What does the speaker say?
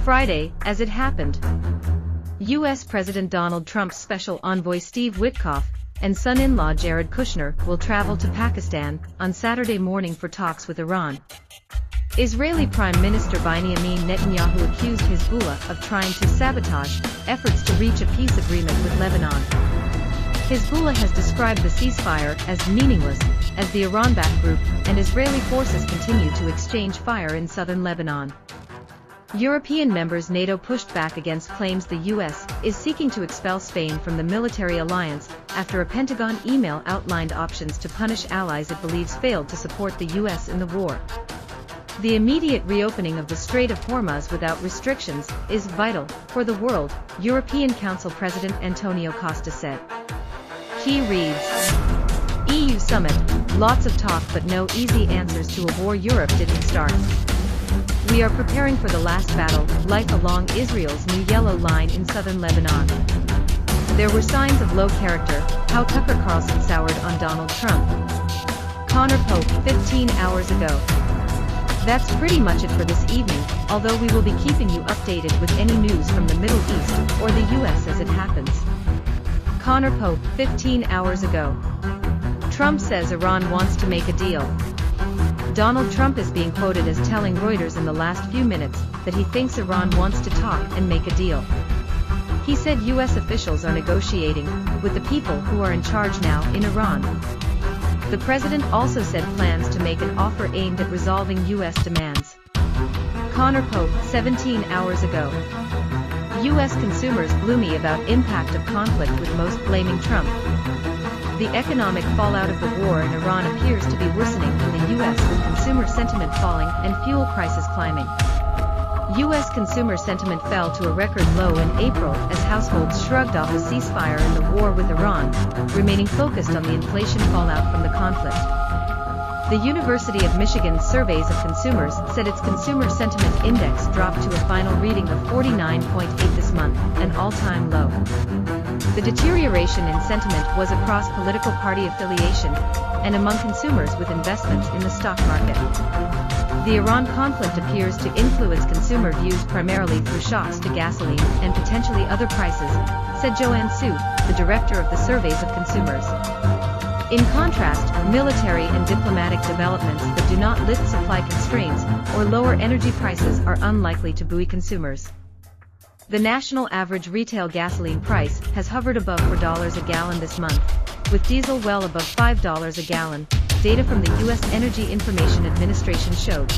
Friday, as it happened. U.S. President Donald Trump's special envoy Steve Witkoff and son-in-law Jared Kushner will travel to Pakistan on Saturday morning for talks with Iran. Israeli Prime Minister Binyamin Netanyahu accused Hizbullah of trying to sabotage efforts to reach a peace agreement with Lebanon. Hizbullah has described the ceasefire as meaningless, as the Iran-backed group and Israeli forces continue to exchange fire in southern Lebanon. European members NATO pushed back against claims the U.S. is seeking to expel Spain from the military alliance after a Pentagon email outlined options to punish allies it believes failed to support the U.S. in the war. The immediate reopening of the Strait of Hormuz without restrictions is vital for the world, European Council President Antonio Costa said. He reads, EU summit, lots of talk but no easy answers to a war Europe didn't start. We are preparing for the last battle, life along Israel's new yellow line in southern Lebanon. There were signs of low character, how Tucker Carlson soured on Donald Trump. Connor Pope, 15 hours ago. That's pretty much it for this evening, although we will be keeping you updated with any news from the Middle East or the US as it happens. Connor Pope, 15 hours ago. Trump says Iran wants to make a deal. Donald Trump is being quoted as telling Reuters in the last few minutes that he thinks Iran wants to talk and make a deal. He said U.S. officials are negotiating with the people who are in charge now in Iran. The president also said plans to make an offer aimed at resolving U.S. demands. Connor Pope, 17 hours ago. U.S. consumers gloomy about impact of conflict with most blaming Trump. The economic fallout of the war in Iran appears to be worsening in the U.S. with consumer sentiment falling and fuel prices climbing. U.S. consumer sentiment fell to a record low in April as households shrugged off a ceasefire in the war with Iran, remaining focused on the inflation fallout from the conflict. The University of Michigan's surveys of consumers said its consumer sentiment index dropped to a final reading of 49.8 this month, an all-time low. The deterioration in sentiment was across political party affiliation and among consumers with investments in the stock market. The Iran conflict appears to influence consumer views primarily through shocks to gasoline and potentially other prices, said Joanne Su, the director of the surveys of consumers. In contrast, military and diplomatic developments that do not lift supply constraints or lower energy prices are unlikely to buoy consumers. The national average retail gasoline price has hovered above $4 a gallon this month, with diesel well above $5 a gallon, data from the U.S. Energy Information Administration showed.